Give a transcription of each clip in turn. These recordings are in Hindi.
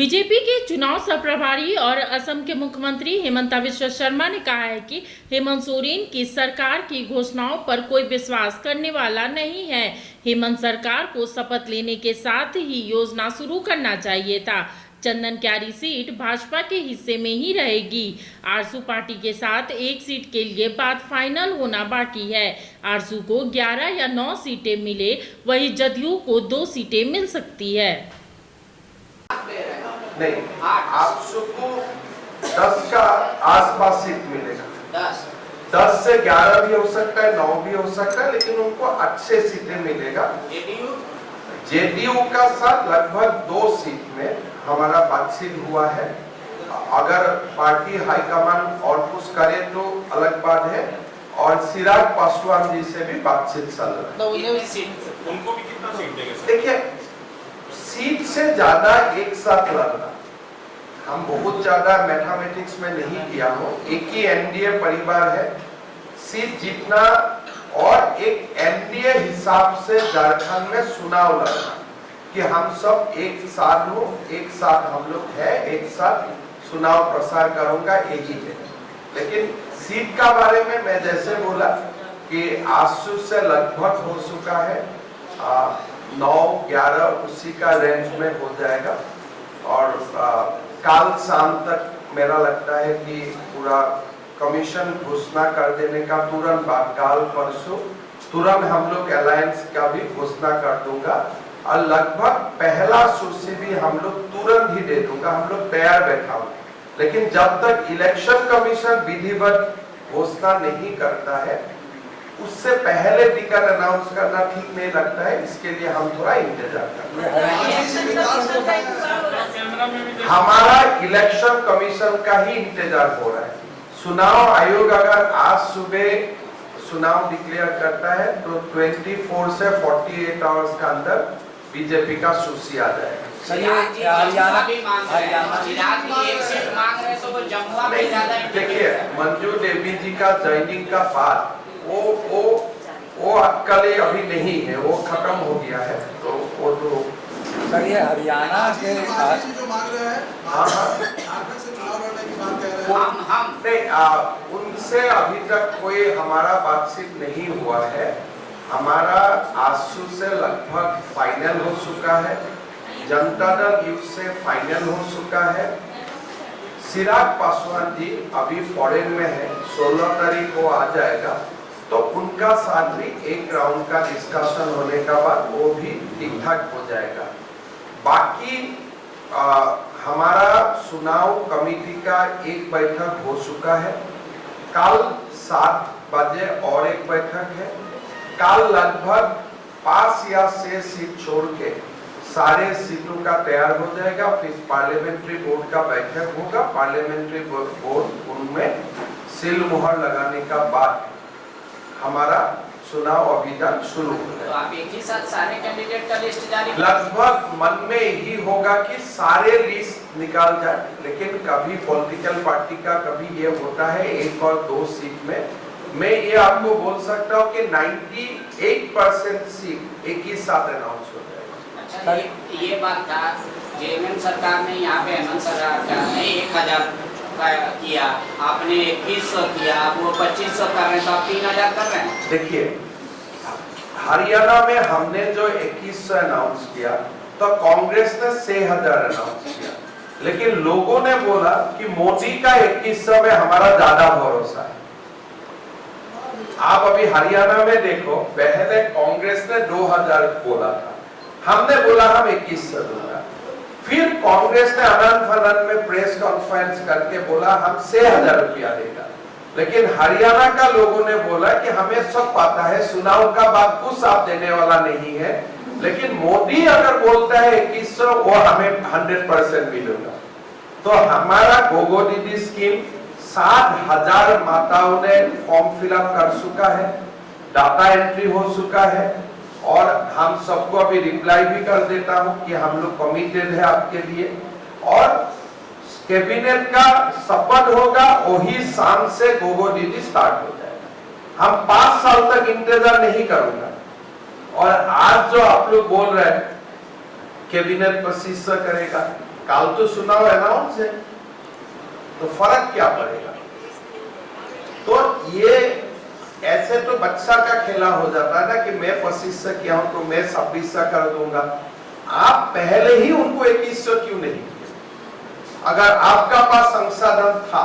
बीजेपी के चुनाव सह प्रभारी और असम के मुख्यमंत्री हेमंत बिश्व शर्मा ने कहा है कि हेमंत सोरेन की सरकार की घोषणाओं पर कोई विश्वास करने वाला नहीं है। हेमंत सरकार को शपथ लेने के साथ ही योजना शुरू करना चाहिए था। चंदन क्यारी सीट भाजपा के हिस्से में ही रहेगी। आरसू पार्टी के साथ एक सीट के लिए बात फाइनल होना बाकी है। आरसू को 11 या 9 सीटें मिले, वही जदयू को 2 सीटें मिल सकती है। नहीं, आरसू को 10 का आसपास सीट मिलेगा। 10 से 11 भी हो सकता है, 9 भी हो सकता है, लेकिन उनको अच्छे सीटें मिलेगा। जेडीयू का साथ लगभग 2 सीट में हमारा बातचीत हुआ है। अगर पार्टी हाईकमान और कुछ करे तो अलग बात है, और चिराग पासवान जी से भी बातचीत चल रहा है। उनको भी कितना सीट देंगे? देखिए, सीट से ज्यादा एक साथ लड़ना, हम बहुत ज्यादा मैथमेटिक्स में नहीं किया हो, एक ही एनडीए परिवार है, सीट जीतना और एक एनडीए हिसाब से झारखंड में चुनाव लड़ना कि हम सब एक साथ हो, एक साथ हम लोग है, एक साथ चुनाव प्रसार करूंगा, यही है। लेकिन सीट का बारे में मैं जैसे बोला कि आरसू से लगभग हो चुका है, 9-11 उसी का रेंज में हो जाएगा। और कल शाम तक मेरा लगता है कि पूरा कमीशन घोषणा कर देने का तुरंत बाद, कल परसों तुरंत हम लोग अलायंस का भी घोषणा कर दूंगा, और लगभग पहला सूची भी हम लोग तुरंत ही दे दूंगा। हम लोग तैयार बैठा हूं, लेकिन जब तक इलेक्शन कमीशन विधिवत घोषणा नहीं करता है, उससे पहले टिकट अनाउंस करना ठीक नहीं लगता है। इसके लिए हम थोड़ा इंतजार करते हैं। हमारा इलेक्शन कमीशन का ही इंतजार हो रहा है। चुनाव आयोग अगर आज सुबह चुनाव डिक्लेयर करता है तो 24 से 48 आवर्स का अंदर बीजेपी का सूची आ जाएगा। देखिए, मंजू देवी जी का ज्वाइनिंग का बाद वो अटकलें अभी नहीं है, वो खत्म हो गया है। तो वो तो सर, ये हरियाणा के जो मांग रहे हैं, झारखंड से चुनाव लड़ने की बात कह रहे हैं। हम नहीं, उनसे अभी तक कोई हमारा बातचीत नहीं हुआ है। हमारा आरसू से लगभग फाइनल हो चुका है, जनता दल यूथ से फाइनल हो चुका है। चिराग पासवान जी अभी फॉरेन में है, 16 तारीख को आ जाएगा, तो उनका साथ भी एक राउंड का डिस्कशन होने का बाद वो भी ठीक ठाक हो जाएगा। बाकी हमारा चुनाव कमेटी का एक बैठक हो चुका है, कल 7 बजे और एक बैठक है। कल लगभग 5 या 6 सीट छोड़ के सारे सीटों का तैयार हो जाएगा। फिर पार्लियामेंट्री बोर्ड का बैठक होगा, पार्लियामेंट्री बोर्ड उनमें सील मुहर लगाने का बाद हमारा चुनाव अभियान शुरू हो जाएगा। तो आप एक ही साथ सारे कैंडिडेट का लिस्ट जारी लगभग मन में यही होगा कि सारे लिस्ट निकाल जाए, लेकिन कभी पॉलिटिकल पार्टी का कभी ये होता है 1 और 2 सीट में। मैं ये आपको बोल सकता हूँ कि 98% सीट एक ही साथ अनाउंस हो जाएगा। अच्छा, ये बात था, जेएमएम सरकार ने यहाँ पे हेमंत सरकार ने 1000 किया, आपने 2100 किया, आप वो 2500 कर रहे हैं, तो आप 3000 कर रहे हैं। देखिए, हरियाणा में हमने जो 2100 अनाउंस किया, तो कांग्रेस ने 6000 अनाउंस किया, लेकिन लोगों ने बोला कि मोदी का 2100 में हमारा ज्यादा भरोसा है। आप अभी हरियाणा में देखो, पहले कांग्रेस ने 2000 बोला था, हमने बोला हम 2100 दूंगा। फिर कांग्रेस ने अनंत फनंत में प्रेस कॉन्फ्रेंस करके बोला हम 6000 रुपया देगा। लेकिन हरियाणा का लोगों ने बोला कि हमें सब पता है, चुनाव का बाद कुछ आप देने वाला नहीं है, लेकिन मोदी अगर बोलता है 2100, वो हमें 100% मिलेगा। तो हमारा गोगो दीदी स्कीम 70,000 माताओं ने फॉर्म फिलअप कर चुका है, डाटा एंट्री हो चुका है, और हम सबको अभी रिप्लाई भी कर देता हूं कि हम लोग कमिटेड है आपके लिए। और कैबिनेट का शपथ होगा, वही शाम से गोगो दीदी स्टार्ट हो जाएगा। हम 5 साल तक इंतजार नहीं करूंगा। और आज जो आप लोग बोल रहे हैं कैबिनेट पर शीर्षक करेगा, कल तो चुनाव अनाउंस है, तो फर्क क्या पड़ेगा? तो ये ऐसे तो बच्चा का खेला हो जाता है ना कि मैं 2500 किया हूं तो मैं 2600 कर दूंगा। आप पहले ही उनको 2100 क्यों नहीं किए? अगर आपका पास संसाधन था,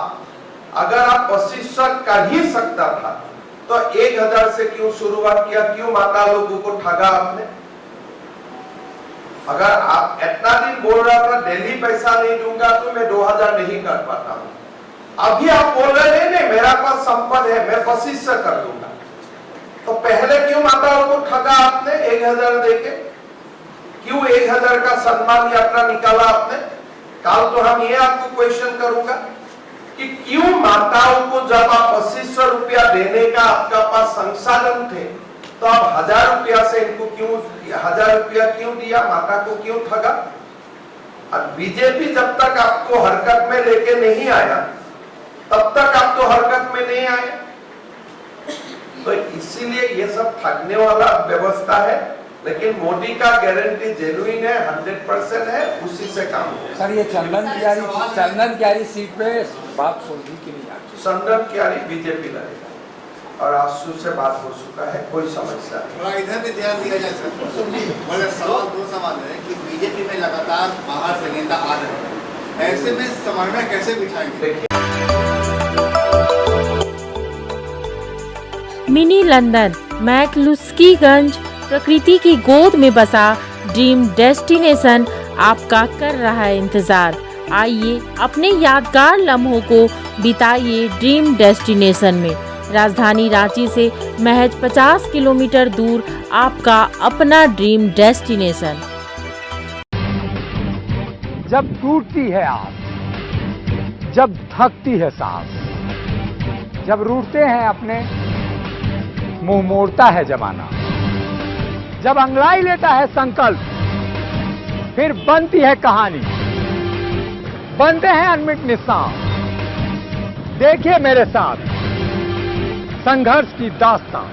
अगर आप 2500 कर ही सकता था तो 1000 से क्यों शुरुआत किया? क्यों माता लोगों को ठगा आपने? अगर आप इतना दिन बोल रहा था दिल्ली पैसा नहीं दूंगा तो मैं 2000 नहीं कर पाता हूं, अभी आप बोल रहे हैं नहीं मेरा पास संपद है मैं 2500 कर दूंगा, तो पहले क्यों माताओं को ठगा आपने 1000 देके? क्यों 1000 का सम्मान यात्रा निकाला आपने? कल तो हम ये आपको क्वेश्चन करूंगा कि क्यों माताओं को जब आप 2500 रुपया देने का आपका पास संसाधन थे तो आप 1000 रुपया से इनको क्यों 1000 रुपया क्यों दिया? माता को क्यों ठगा? और बीजेपी जब तक आपको हरकत में लेके नहीं आया तब तक आप तो हरकत में नहीं आए। तो इसीलिए ये सब ठगने वाला व्यवस्था है, लेकिन मोदी का गारंटी जेन्युइन है, 100% है, उसी से काम होगा। सर ये चंदन कियारी सीट पे बात सुनी कि नहीं आपकी? चंदन कियारी बीजेपी लड़ेगा और आशु से बात हो चुका है, कोई समस्या नहीं। थोड़ा इधर भी ध्यान दिया जाए सर। बड़े सवाल दो सवाल है कि बीजेपी में लगातार बाहर से नेता आ रहे हैं, ऐसे में समन्वय कैसे बिठाएंगे? देखिए मिनी लंदन मैक्लुस्कीगंज प्रकृति की गोद में बसा ड्रीम डेस्टिनेशन आपका कर रहा है इंतजार। आइए अपने यादगार लम्हों को बिताइए ड्रीम डेस्टिनेशन में। राजधानी रांची से महज 50 किलोमीटर दूर आपका अपना ड्रीम डेस्टिनेशन। जब टूटती है आस, जब थकती है सांस, जब रूठते हैं अपने, मुंह मोड़ता है जमाना, जब अंगड़ाई लेता है संकल्प, फिर बनती है कहानी, बनते हैं अनमिट निशान। देखिए मेरे साथ संघर्ष की दास्तान।